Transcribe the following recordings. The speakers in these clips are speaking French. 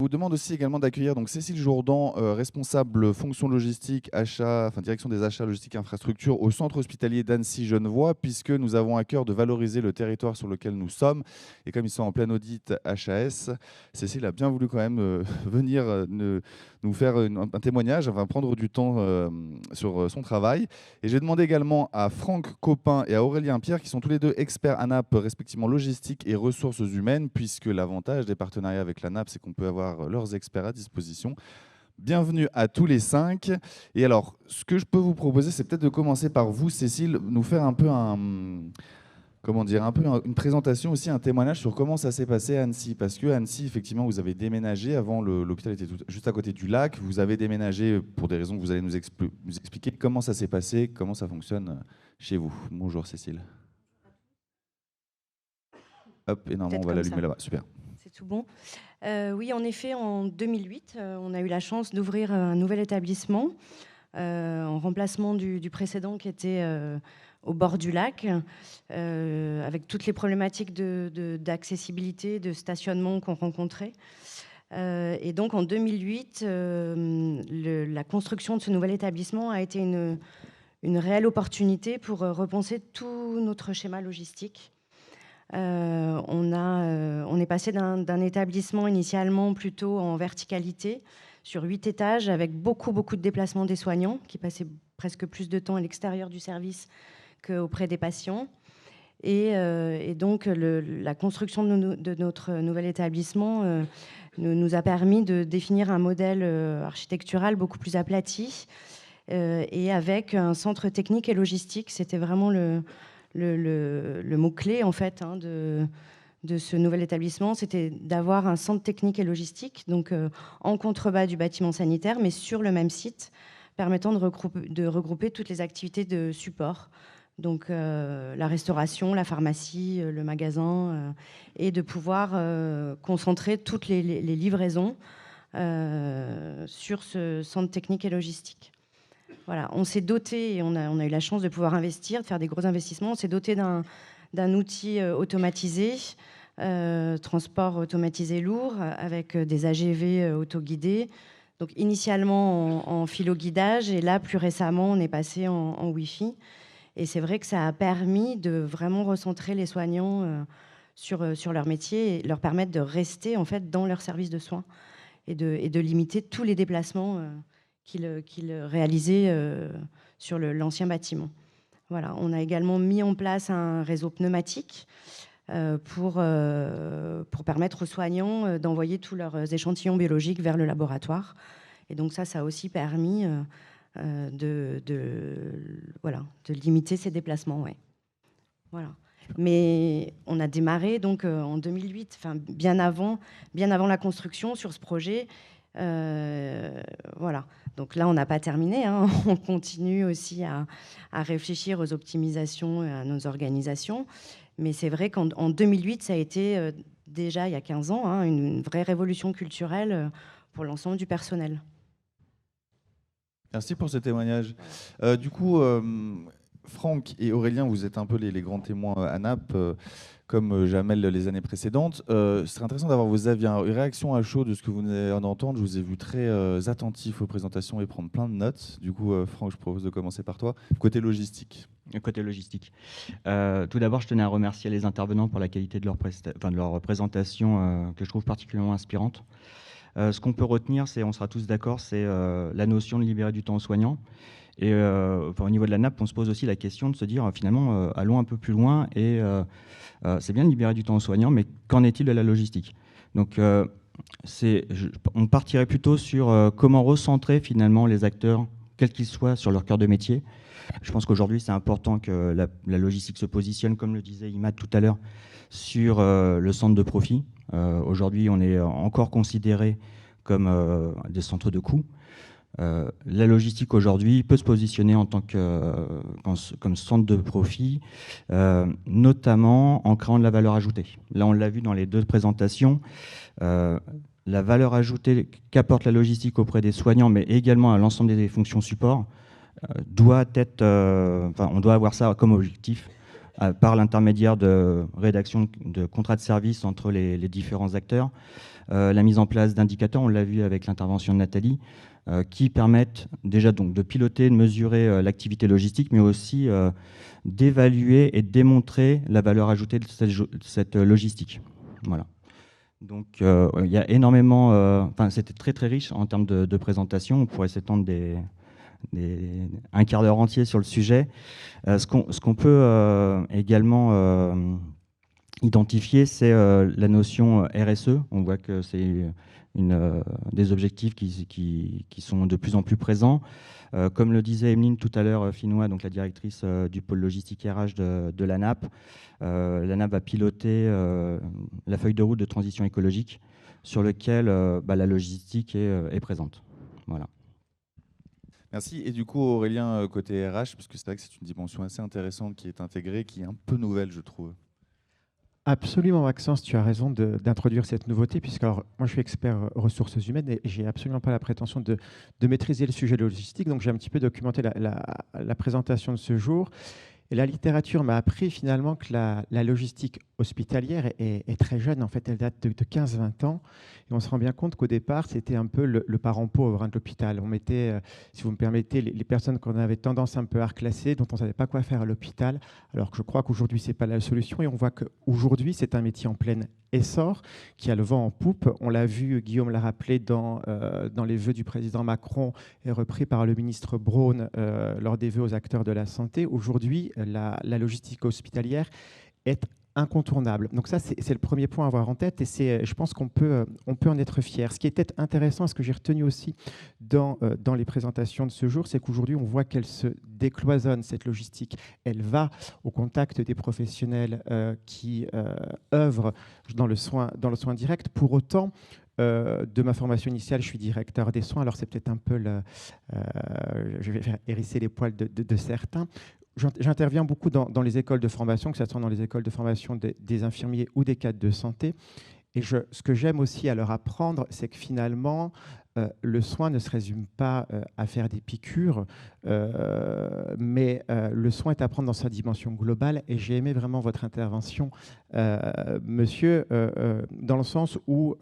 Je vous demande aussi également d'accueillir donc Cécile Jourdan, responsable fonction logistique, achat, enfin direction des achats logistiques et infrastructures au centre hospitalier d'Annecy-Genevois, puisque nous avons à cœur de valoriser le territoire sur lequel nous sommes. Et comme ils sont en plein audit HAS, Cécile a bien voulu quand même venir nous faire un témoignage, enfin prendre du temps sur son travail. Et j'ai demandé également à Franck Copin et à Aurélien Pierre, qui sont tous les deux experts ANAP, respectivement logistique et ressources humaines, puisque l'avantage des partenariats avec l'ANAP, c'est qu'on peut avoir leurs experts à disposition. Bienvenue à tous les 5. Et alors, ce que je peux vous proposer, c'est peut-être de commencer par vous, Cécile, nous faire un peu une présentation aussi, un témoignage sur comment ça s'est passé à Annecy. Parce que Annecy, effectivement, vous avez déménagé. Avant, l'hôpital était juste à côté du lac. Vous avez déménagé pour des raisons que vous allez nous expliquer. Comment ça s'est passé, comment ça fonctionne chez vous. Bonjour, Cécile. Hop, et normalement, on va l'allumer là-bas. Super. C'est tout bon. Oui, en effet, en 2008, on a eu la chance d'ouvrir un nouvel établissement en remplacement du précédent qui était au bord du lac, avec toutes les problématiques d'accessibilité, de stationnement qu'on rencontrait. Et donc, en 2008, la construction de ce nouvel établissement a été une réelle opportunité pour repenser tout notre schéma logistique. On est passé d'un établissement initialement plutôt en verticalité sur 8 étages avec beaucoup de déplacements des soignants qui passaient presque plus de temps à l'extérieur du service qu'auprès des patients. Et donc la construction de notre nouvel établissement nous a permis de définir un modèle architectural beaucoup plus aplati et avec un centre technique et logistique. C'était vraiment le mot-clé en fait de ce nouvel établissement, c'était d'avoir un centre technique et logistique, donc en contrebas du bâtiment sanitaire, mais sur le même site, permettant de regrouper toutes les activités de support, donc la restauration, la pharmacie, le magasin, et de pouvoir concentrer toutes les livraisons sur ce centre technique et logistique. Voilà, on s'est doté, et on a eu la chance de pouvoir investir, de faire des gros investissements. On s'est doté d'un outil automatisé, transport automatisé lourd, avec des AGV autoguidés. Donc initialement en philo-guidage, et là, plus récemment, on est passé en Wi-Fi. Et c'est vrai que ça a permis de vraiment recentrer les soignants sur leur métier et leur permettre de rester en fait, dans leur service de soins et de limiter tous les déplacements qu'il réalisait sur l'ancien bâtiment. Voilà. On a également mis en place un réseau pneumatique pour permettre aux soignants d'envoyer tous leurs échantillons biologiques vers le laboratoire. Et donc ça a aussi permis de limiter ces déplacements. Ouais. Voilà. Mais on a démarré donc en 2008, bien avant la construction sur ce projet. Voilà. Donc là, on n'a pas terminé. Hein. On continue aussi à réfléchir aux optimisations et à nos organisations. Mais c'est vrai qu'en 2008, ça a été déjà, il y a 15 ans, hein, une vraie révolution culturelle pour l'ensemble du personnel. Merci pour ce témoignage. Du coup, Franck et Aurélien, vous êtes un peu les grands témoins ANAP, comme Jamel les années précédentes. Ce serait intéressant d'avoir vos avis, une réaction à chaud de ce que vous venez d'entendre. Je vous ai vu très attentif aux présentations et prendre plein de notes. Du coup, Franck, je propose de commencer par toi. Côté logistique. Côté logistique. Tout d'abord, je tenais à remercier les intervenants pour la qualité de leur présentation que je trouve particulièrement inspirante. Ce qu'on peut retenir, on sera tous d'accord, c'est la notion de libérer du temps aux soignants. Et au niveau de la NAP, on se pose aussi la question de se dire, finalement, allons un peu plus loin. Et c'est bien de libérer du temps aux soignants, mais qu'en est-il de la logistique ? Donc, on partirait plutôt sur comment recentrer finalement les acteurs, quels qu'ils soient, sur leur cœur de métier. Je pense qu'aujourd'hui, c'est important que la logistique se positionne, comme le disait Imad tout à l'heure, sur le centre de profit. Aujourd'hui, on est encore considéré comme des centres de coûts. La logistique aujourd'hui peut se positionner en tant comme centre de profit, notamment en créant de la valeur ajoutée. Là, on l'a vu dans les deux présentations. La valeur ajoutée qu'apporte la logistique auprès des soignants, mais également à l'ensemble des fonctions support, on doit avoir ça comme objectif par l'intermédiaire de rédaction de contrats de service entre les différents acteurs. La mise en place d'indicateurs, on l'a vu avec l'intervention de Nathalie, qui permettent déjà donc de piloter, de mesurer l'activité logistique, mais aussi d'évaluer et de démontrer la valeur ajoutée de cette logistique. Voilà. Donc il y a énormément, c'était très très riche en termes de présentation. On pourrait s'étendre un quart d'heure entier sur le sujet. Ce qu'on peut également identifier, c'est la notion RSE. On voit que c'est des objectifs qui sont de plus en plus présents. Comme le disait Emeline tout à l'heure, Finois, donc la directrice du pôle logistique RH de l'ANAP, l'ANAP va piloter la feuille de route de transition écologique sur lequel la logistique est présente. Voilà. Merci. Et du coup, Aurélien, côté RH, parce que c'est vrai que c'est une dimension assez intéressante qui est intégrée, qui est un peu nouvelle, je trouve. Absolument, Maxence, tu as raison d'introduire cette nouveauté, puisque alors, moi je suis expert ressources humaines et j'ai absolument pas la prétention de maîtriser le sujet logistique, donc j'ai un petit peu documenté la présentation de ce jour. Et la littérature m'a appris finalement que la logistique hospitalière est très jeune. En fait, elle date de 15-20 ans. Et on se rend bien compte qu'au départ, c'était un peu le parent pauvre de l'hôpital. On mettait, si vous me permettez, les personnes qu'on avait tendance un peu à reclasser, dont on ne savait pas quoi faire à l'hôpital, alors que je crois qu'aujourd'hui, ce n'est pas la solution. Et on voit qu'aujourd'hui, c'est un métier en plein essor, qui a le vent en poupe. On l'a vu, Guillaume l'a rappelé dans les vœux du président Macron et repris par le ministre Braun lors des vœux aux acteurs de la santé. Aujourd'hui, la logistique hospitalière est incontournable. Donc ça, c'est le premier point à avoir en tête et je pense qu'on peut en être fier. Ce qui était intéressant, ce que j'ai retenu aussi dans les présentations de ce jour, c'est qu'aujourd'hui, on voit qu'elle se décloisonne, cette logistique. Elle va au contact des professionnels qui œuvrent dans le soin direct. Pour autant, de ma formation initiale, je suis directeur des soins. Alors, c'est peut-être un peu je vais faire hérisser les poils de certains. J'interviens beaucoup dans les écoles de formation, que ce soit dans les écoles de formation des infirmiers ou des cadres de santé. Et ce que j'aime aussi à leur apprendre, c'est que finalement, le soin ne se résume pas à faire des piqûres, mais le soin est à prendre dans sa dimension globale. Et j'ai aimé vraiment votre intervention, monsieur, dans le sens où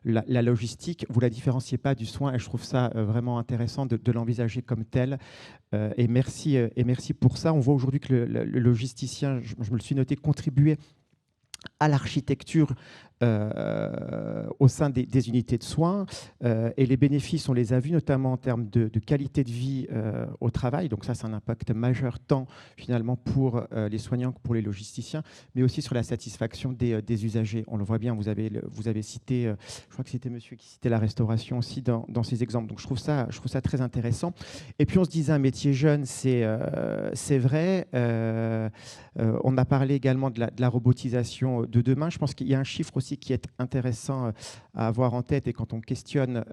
la logistique, vous ne la différenciez pas du soin, et je trouve ça vraiment intéressant de l'envisager comme tel. Et merci pour ça. On voit aujourd'hui que le logisticien, je me le suis noté, contribuer à l'architecture au sein des unités de soins. Et les bénéfices, on les a vus, notamment en termes de qualité de vie au travail. Donc ça, c'est un impact majeur, tant finalement pour les soignants que pour les logisticiens, mais aussi sur la satisfaction des usagers. On le voit bien, vous avez cité, je crois que c'était monsieur qui citait la restauration aussi dans ces exemples. Donc je trouve ça très intéressant. Et puis on se disait un métier jeune, c'est vrai. On a parlé également de la robotisation de demain. Je pense qu'il y a un chiffre aussi qui est intéressant à avoir en tête, et quand on questionne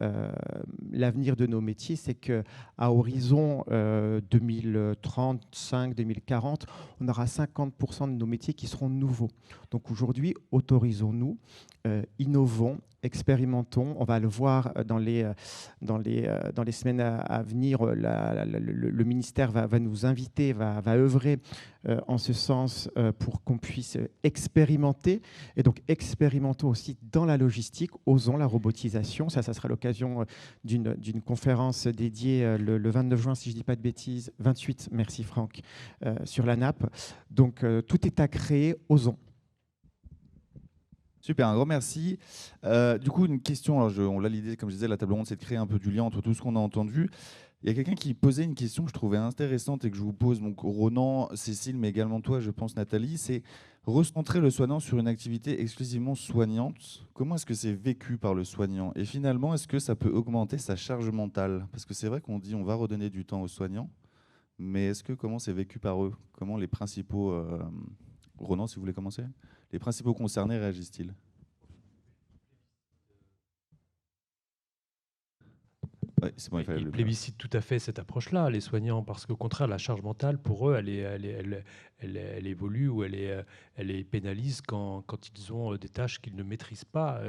l'avenir de nos métiers, c'est qu'à horizon 2035-2040, on aura 50% de nos métiers qui seront nouveaux. Donc aujourd'hui, autorisons-nous, innovons, expérimentons. On va le voir dans les semaines à venir. Le ministère va nous inviter, va œuvrer en ce sens pour qu'on puisse expérimenter. Et donc, expérimentons aussi dans la logistique, osons la robotisation. Ça sera l'occasion d'une conférence dédiée le 29 juin, si je ne dis pas de bêtises, 28, merci Franck, sur la nappe. Donc, tout est à créer, osons. Super, un grand merci. Du coup, une question, alors on l'a l'idée, comme je disais, la table ronde, c'est de créer un peu du lien entre tout ce qu'on a entendu. Il y a quelqu'un qui posait une question que je trouvais intéressante et que je vous pose, donc Ronan, Cécile, mais également toi, je pense Nathalie, c'est recentrer le soignant sur une activité exclusivement soignante. Comment est-ce que c'est vécu par le soignant? Et finalement, est-ce que ça peut augmenter sa charge mentale? Parce que c'est vrai qu'on dit on va redonner du temps aux soignants, mais comment c'est vécu par eux? Comment les principaux... Ronan, si vous voulez commencer? Les principaux concernés réagissent-ils? Ouais, c'est bon, ils plébiscitent tout à fait cette approche-là, les soignants, parce qu'au contraire, la charge mentale, pour eux, elle évolue ou elle les pénalise quand ils ont des tâches qu'ils ne maîtrisent pas,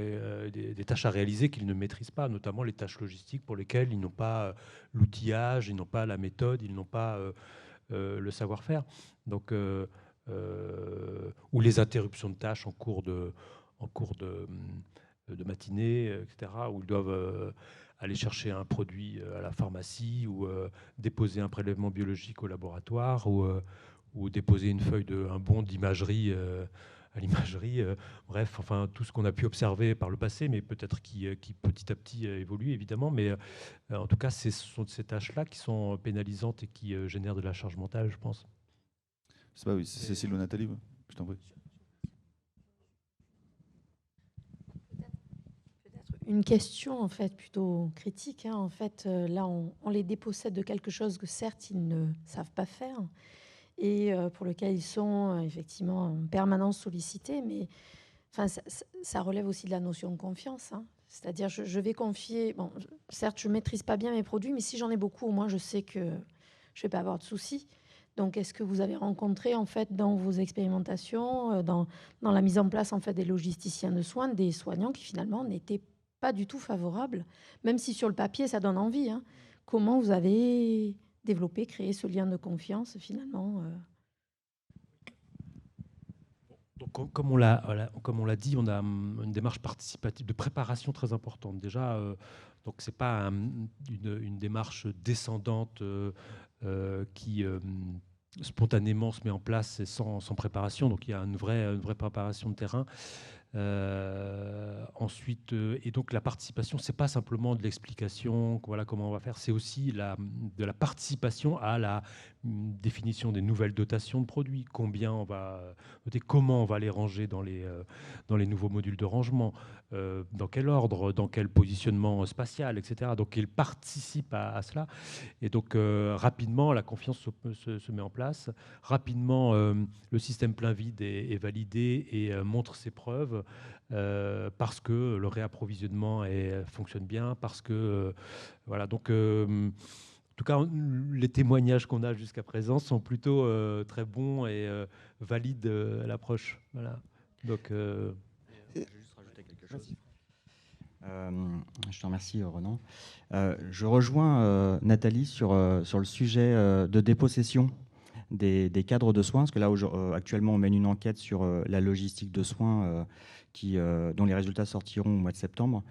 des tâches à réaliser qu'ils ne maîtrisent pas, notamment les tâches logistiques pour lesquelles ils n'ont pas l'outillage, ils n'ont pas la méthode, ils n'ont pas le savoir-faire. Donc, ou les interruptions de tâches en cours de matinée, etc., où ils doivent aller chercher un produit à la pharmacie ou déposer un prélèvement biologique au laboratoire ou déposer un bon d'imagerie à l'imagerie. Bref, enfin, tout ce qu'on a pu observer par le passé, mais peut-être qui petit à petit évolue, évidemment. Mais en tout cas, ce sont ces tâches-là qui sont pénalisantes et qui génèrent de la charge mentale, je pense. C'est pas oui, c'est Cécile ou Nathalie, je t'en prie. Une question en fait plutôt critique. En fait, là, on les dépossède de quelque chose que certes ils ne savent pas faire et pour lequel ils sont effectivement en permanence sollicités. Mais enfin, ça relève aussi de la notion de confiance. C'est-à-dire, je vais confier. Bon, certes, je maîtrise pas bien mes produits, mais si j'en ai beaucoup, au moins, je sais que je vais pas avoir de soucis. Donc, est-ce que vous avez rencontré en fait dans vos expérimentations, dans la mise en place en fait des logisticiens de soins, des soignants qui finalement n'étaient pas du tout favorables, même si sur le papier ça donne envie. Comment vous avez développé, créé ce lien de confiance finalement Donc, comme on l'a dit, on a une démarche participative de préparation très importante. Déjà, donc c'est pas une démarche descendante qui spontanément se met en place sans préparation. Donc il y a une vraie préparation de terrain. Ensuite, et donc la participation, c'est pas simplement de l'explication, voilà comment on va faire, c'est aussi de la participation à la définition des nouvelles dotations de produits, combien on va noter, comment on va les ranger dans les nouveaux modules de rangement, dans quel ordre, dans quel positionnement spatial, etc. Donc il participe à cela, et donc rapidement la confiance se met en place, rapidement le système plein vide est validé et montre ses preuves. Parce que le réapprovisionnement fonctionne bien, parce que voilà. Donc, en tout cas, les témoignages qu'on a jusqu'à présent sont plutôt très bons et valident l'approche. Voilà. Donc, je vais juste rajouter quelque chose. Je te remercie, Renan. Je rejoins Nathalie sur le sujet de dépossession des cadres de soins, parce que là, actuellement, on mène une enquête sur la logistique de soins dont les résultats sortiront au mois de septembre.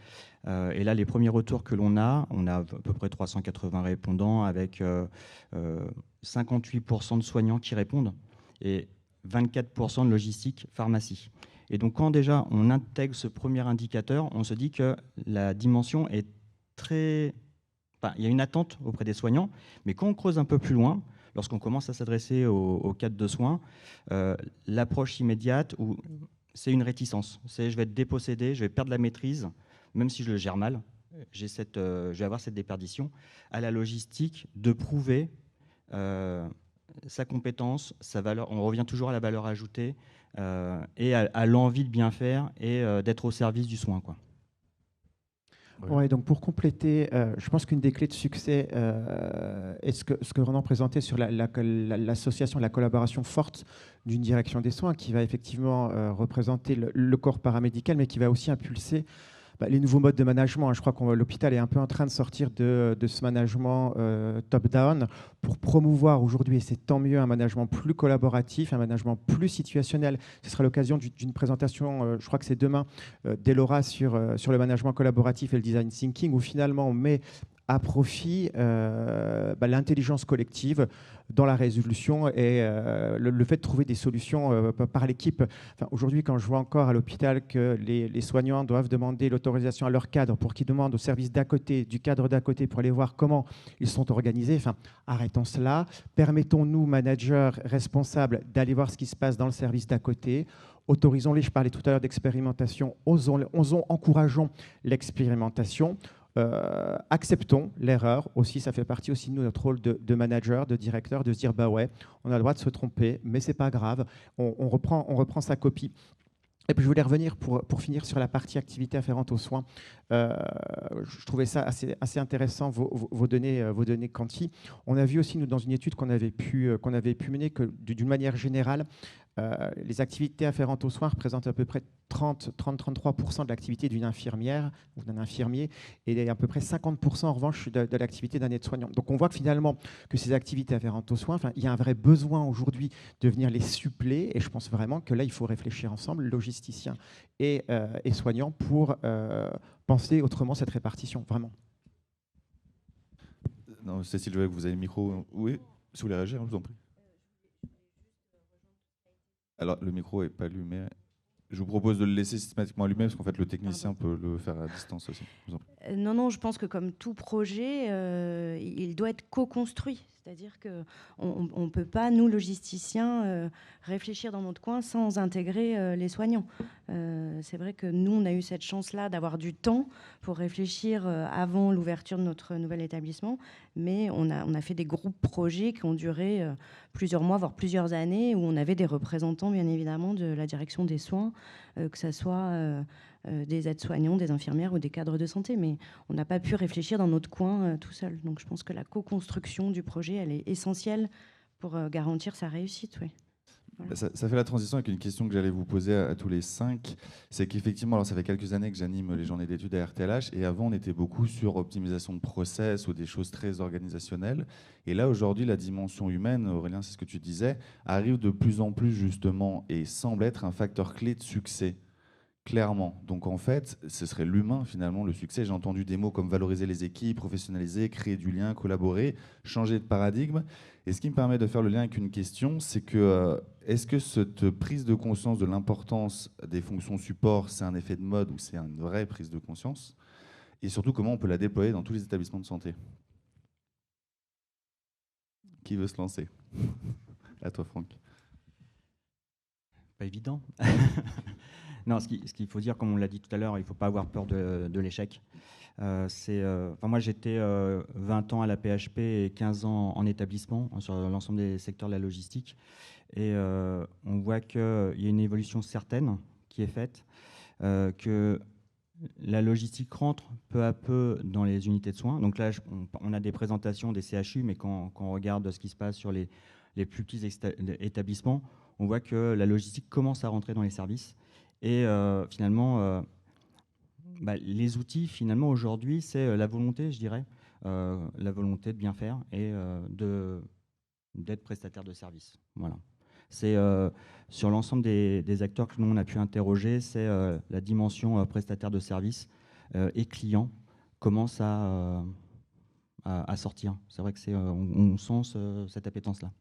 Et là, les premiers retours que l'on a, on a à peu près 380 répondants avec 58% de soignants qui répondent et 24% de logistique pharmacie. Et donc, quand déjà on intègre ce premier indicateur, on se dit que la dimension est très... Enfin, il y a une attente auprès des soignants, mais quand on creuse un peu plus loin, lorsqu'on commence à s'adresser aux cadres de soins, l'approche immédiate, c'est une réticence. C'est je vais être dépossédé, je vais perdre la maîtrise, même si je le gère mal. Je vais avoir cette déperdition. À la logistique, de prouver sa compétence, sa valeur. On revient toujours à la valeur ajoutée et à l'envie de bien faire et d'être au service du soin, quoi. Ouais, donc pour compléter, je pense qu'une des clés de succès est ce que Renan présentait sur l'association, la collaboration forte d'une direction des soins qui va effectivement représenter le corps paramédical, mais qui va aussi impulser les nouveaux modes de management. Je crois que l'hôpital est un peu en train de sortir de ce management top-down pour promouvoir aujourd'hui, et c'est tant mieux, un management plus collaboratif, un management plus situationnel. Ce sera l'occasion d'une présentation, je crois que c'est demain, d'Elora sur le management collaboratif et le design thinking, où finalement on met à profit l'intelligence collective dans la résolution et le fait de trouver des solutions par l'équipe. Enfin, aujourd'hui, quand je vois encore à l'hôpital que les soignants doivent demander l'autorisation à leur cadre pour qu'ils demandent au service d'à côté, du cadre d'à côté, pour aller voir comment ils sont organisés, enfin, arrêtons cela. Permettons-nous, managers responsables, d'aller voir ce qui se passe dans le service d'à côté. Autorisons-les, je parlais tout à l'heure d'expérimentation, encourageons l'expérimentation. Acceptons l'erreur aussi, ça fait partie aussi de notre rôle de manager, de directeur, de se dire bah ouais, on a le droit de se tromper, mais c'est pas grave, on reprend sa copie. Et puis je voulais revenir pour finir sur la partie activité afférente aux soins. Je trouvais ça assez intéressant, vos données quanti. On a vu aussi, nous, dans une étude qu'on avait pu mener, que d'une manière générale, les activités afférentes aux soins représentent à peu près 30-33% de l'activité d'une infirmière ou d'un infirmier et à peu près 50% en revanche de l'activité d'un aide-soignant. Donc on voit que finalement que ces activités afférentes aux soins, il y a un vrai besoin aujourd'hui de venir les suppléer et je pense vraiment que là il faut réfléchir ensemble, logisticiens et soignants, pour penser autrement cette répartition, vraiment. Non, Cécile, je vois que vous avez le micro. Oui, si vous voulez réagir, je vous en prie. Alors, le micro n'est pas allumé. Je vous propose de le laisser systématiquement allumé, parce qu'en fait, le technicien peut le faire à distance aussi. Je vous en prie. Non, je pense que comme tout projet, il doit être co-construit. C'est-à-dire qu'on ne peut pas, nous, logisticiens, réfléchir dans notre coin sans intégrer les soignants. C'est vrai que nous, on a eu cette chance-là d'avoir du temps pour réfléchir avant l'ouverture de notre nouvel établissement, mais on a fait des groupes projets qui ont duré plusieurs mois, voire plusieurs années, où on avait des représentants, bien évidemment, de la direction des soins, que ce soit des aides-soignants, des infirmières ou des cadres de santé, mais on n'a pas pu réfléchir dans notre coin tout seul. Donc je pense que la co-construction du projet, elle est essentielle pour garantir sa réussite. Oui. Voilà. Ça fait la transition avec une question que j'allais vous poser à tous les 5. C'est qu'effectivement, alors ça fait quelques années que j'anime les journées d'études à RTLH, et avant on était beaucoup sur optimisation de process ou des choses très organisationnelles. Et là aujourd'hui, la dimension humaine, Aurélien, c'est ce que tu disais, arrive de plus en plus justement et semble être un facteur clé de succès. Clairement. Donc en fait, ce serait l'humain finalement, le succès. J'ai entendu des mots comme valoriser les équipes, professionnaliser, créer du lien, collaborer, changer de paradigme. Et ce qui me permet de faire le lien avec une question, c'est que est-ce que cette prise de conscience de l'importance des fonctions support, c'est un effet de mode ou c'est une vraie prise de conscience? Et surtout, comment on peut la déployer dans tous les établissements de santé? Qui veut se lancer? À toi, Franck. Pas évident. Non, ce qu'il faut dire, comme on l'a dit tout à l'heure, il ne faut pas avoir peur de l'échec. Moi, j'étais 20 ans à la PHP et 15 ans en établissement sur l'ensemble des secteurs de la logistique. Et on voit qu'il y a une évolution certaine qui est faite, que la logistique rentre peu à peu dans les unités de soins. Donc là, on a des présentations des CHU, mais quand on regarde ce qui se passe sur les plus petits établissements, on voit que la logistique commence à rentrer dans les services. Et finalement, les outils, finalement, aujourd'hui, c'est la volonté, je dirais, la volonté de bien faire et d'être prestataire de service. Voilà. C'est sur l'ensemble des acteurs que nous, on a pu interroger, c'est la dimension prestataire de service et client commence à sortir. C'est vrai que on sent cette appétence-là.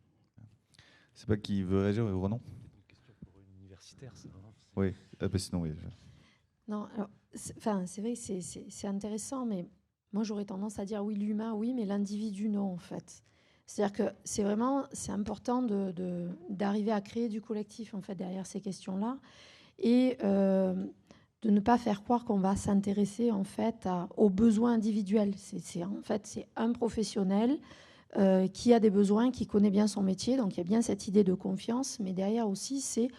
C'est pas qui veut réagir, Renan? C'est une question pour une universitaire, ça. Oui, sinon, oui. Non, alors, c'est vrai que c'est intéressant, mais moi, j'aurais tendance à dire oui, l'humain, oui, mais l'individu, non, en fait. C'est-à-dire que c'est important d'arriver à créer du collectif, en fait, derrière ces questions-là, et de ne pas faire croire qu'on va s'intéresser, en fait, aux besoins individuels. C'est un professionnel qui a des besoins, qui connaît bien son métier, donc il y a bien cette idée de confiance, mais derrière aussi,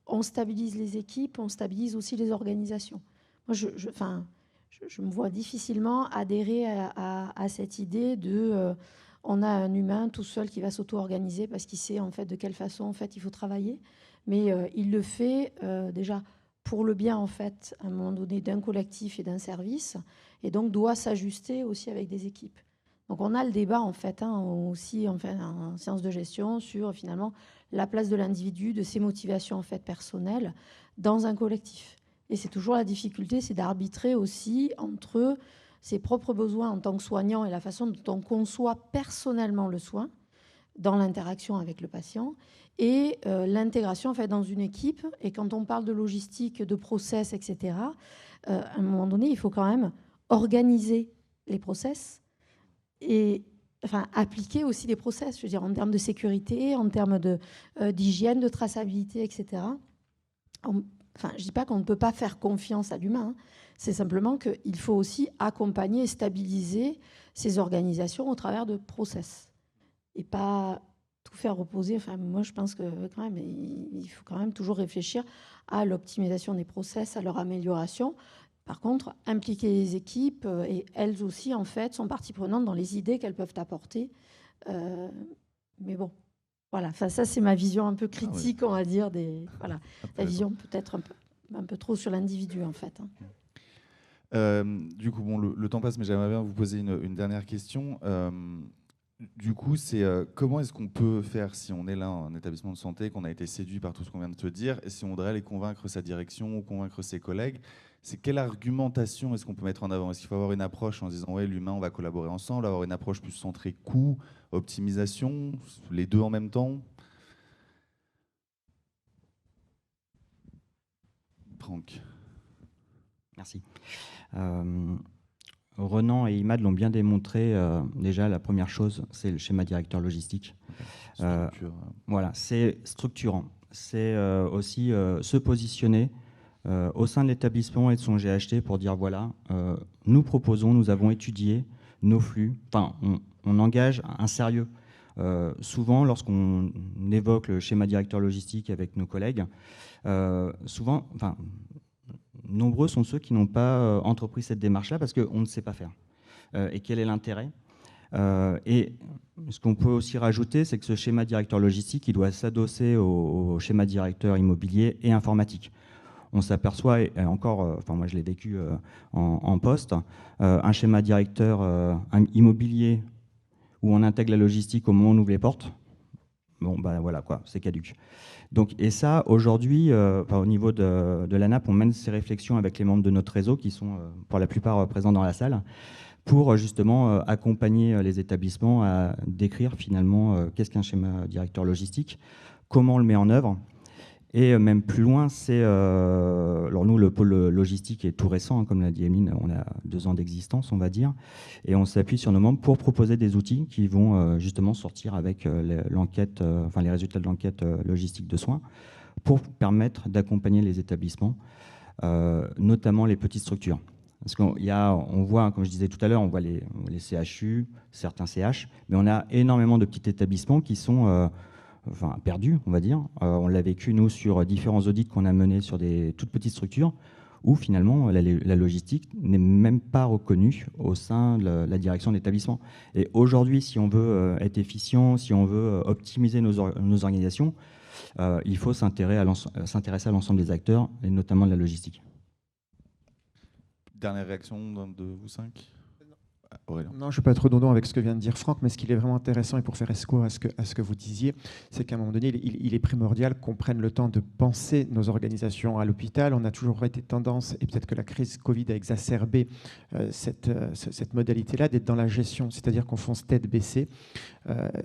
on stabilise les équipes, on stabilise aussi les organisations. Moi, je me vois difficilement adhérer à cette idée de on a un humain tout seul qui va s'auto-organiser parce qu'il sait en fait de quelle façon en fait il faut travailler, mais il le fait déjà pour le bien en fait à un moment donné d'un collectif et d'un service, et donc doit s'ajuster aussi avec des équipes. Donc on a le débat en fait aussi en sciences de gestion sur finalement la place de l'individu, de ses motivations en fait personnelles dans un collectif. Et c'est toujours la difficulté, c'est d'arbitrer aussi entre ses propres besoins en tant que soignant et la façon dont on conçoit personnellement le soin dans l'interaction avec le patient et l'intégration en fait dans une équipe. Et quand on parle de logistique, de process, etc., à un moment donné, il faut quand même organiser les process et appliquer aussi les process, je veux dire, en termes de sécurité, en termes d'hygiène, de traçabilité, etc. Je ne dis pas qu'on ne peut pas faire confiance à l'humain, hein. C'est simplement qu'il faut aussi accompagner et stabiliser ces organisations au travers de process. Et pas tout faire reposer. Moi, je pense que quand même, il faut quand même toujours réfléchir à l'optimisation des process, à leur amélioration. Par contre, impliquer les équipes, et elles aussi, en fait, sont partie prenante dans les idées qu'elles peuvent apporter. Mais bon, Voilà, ça c'est ma vision un peu critique, on va dire, voilà, la vision peut-être un peu trop sur l'individu, en fait. Du coup, bon, le temps passe, mais j'aimerais bien vous poser une dernière question. Du coup, c'est comment est-ce qu'on peut faire, si on est là en établissement de santé, qu'on a été séduit par tout ce qu'on vient de te dire, et si on voudrait aller convaincre sa direction ou convaincre ses collègues, c'est quelle argumentation est-ce qu'on peut mettre en avant? Est-ce qu'il faut avoir une approche en disant ouais, l'humain, on va collaborer ensemble, avoir une approche plus centrée coût, optimisation, les deux en même temps? Franck. Merci. Renan et Imad l'ont bien démontré. Déjà, la première chose, c'est le schéma directeur logistique. Voilà, c'est structurant. C'est aussi se positionner au sein de l'établissement et de son GHT pour dire voilà, nous proposons, nous avons étudié nos flux. Enfin, on engage un sérieux. Souvent, lorsqu'on évoque le schéma directeur logistique avec nos collègues, souvent, enfin, nombreux sont ceux qui n'ont pas entrepris cette démarche-là parce qu'on ne sait pas faire. Et quel est l'intérêt? Et ce qu'on peut aussi rajouter, c'est que ce schéma directeur logistique, il doit s'adosser au schéma directeur immobilier et informatique. On s'aperçoit, et encore, enfin moi je l'ai vécu en poste, un schéma directeur immobilier où on intègre la logistique au moment où on ouvre les portes, bon ben voilà quoi, c'est caduc. Donc, et ça, aujourd'hui, au niveau de l'ANAP, on mène ces réflexions avec les membres de notre réseau qui sont pour la plupart présents dans la salle pour justement accompagner les établissements à décrire finalement qu'est-ce qu'un schéma directeur logistique, comment on le met en œuvre. Et même plus loin, c'est... alors nous, le pôle logistique est tout récent, hein, comme l'a dit Emeline, on a 2 ans d'existence, on va dire, et on s'appuie sur nos membres pour proposer des outils qui vont justement sortir avec l'enquête, enfin les résultats de l'enquête logistique de soins, pour permettre d'accompagner les établissements, notamment les petites structures. Parce qu'on voit, comme je disais tout à l'heure, on voit les CHU, certains CH, mais on a énormément de petits établissements qui sont... enfin, perdu, on va dire. On l'a vécu, nous, sur différents audits qu'on a menés sur des toutes petites structures, où finalement, la logistique n'est même pas reconnue au sein de la direction de l'établissement. Et aujourd'hui, si on veut être efficient, si on veut optimiser nos organisations, il faut s'intéresser à l'ensemble des acteurs, et notamment de la logistique. Dernière réaction de vous 5? Non, je ne suis pas trop redondant avec ce que vient de dire Franck, mais ce qui est vraiment intéressant, et pour faire esco à ce que vous disiez, c'est qu'à un moment donné, il est primordial qu'on prenne le temps de penser nos organisations à l'hôpital. On a toujours été tendance, et peut-être que la crise Covid a exacerbé cette modalité-là, d'être dans la gestion, c'est-à-dire qu'on fonce tête baissée.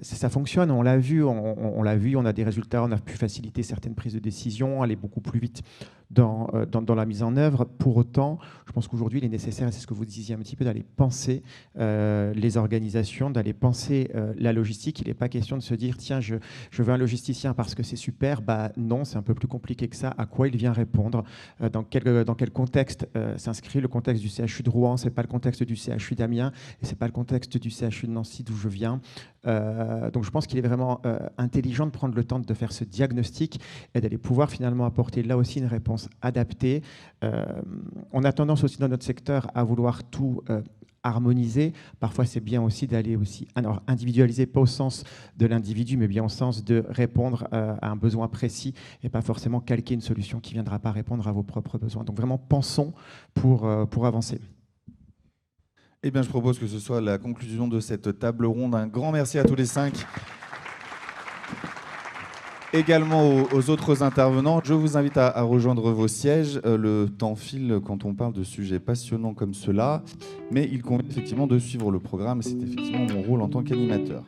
Ça fonctionne, on l'a vu, on a des résultats, on a pu faciliter certaines prises de décision, aller beaucoup plus vite dans la mise en œuvre. Pour autant, je pense qu'aujourd'hui, il est nécessaire, et c'est ce que vous disiez un petit peu, d'aller penser les organisations, d'aller penser la logistique. Il n'est pas question de se dire, tiens, je veux un logisticien parce que c'est super. Bah, non, c'est un peu plus compliqué que ça. À quoi il vient répondre? Dans quel contexte s'inscrit? Le contexte du CHU de Rouen, ce n'est pas le contexte du CHU d'Amiens, et ce n'est pas le contexte du CHU de Nancy d'où je viens. Donc je pense qu'il est vraiment intelligent de prendre le temps de faire ce diagnostic et d'aller pouvoir finalement apporter là aussi une réponse adaptée. On a tendance aussi dans notre secteur à vouloir tout harmoniser. Parfois, c'est bien aussi d'aller aussi individualiser, pas au sens de l'individu, mais bien au sens de répondre à un besoin précis et pas forcément calquer une solution qui ne viendra pas répondre à vos propres besoins. Donc vraiment, pensons pour avancer. Eh bien, je propose que ce soit la conclusion de cette table ronde. Un grand merci à tous les 5. Également aux autres intervenants. Je vous invite à rejoindre vos sièges. Le temps file quand on parle de sujets passionnants comme cela, mais il convient effectivement de suivre le programme. C'est effectivement mon rôle en tant qu'animateur.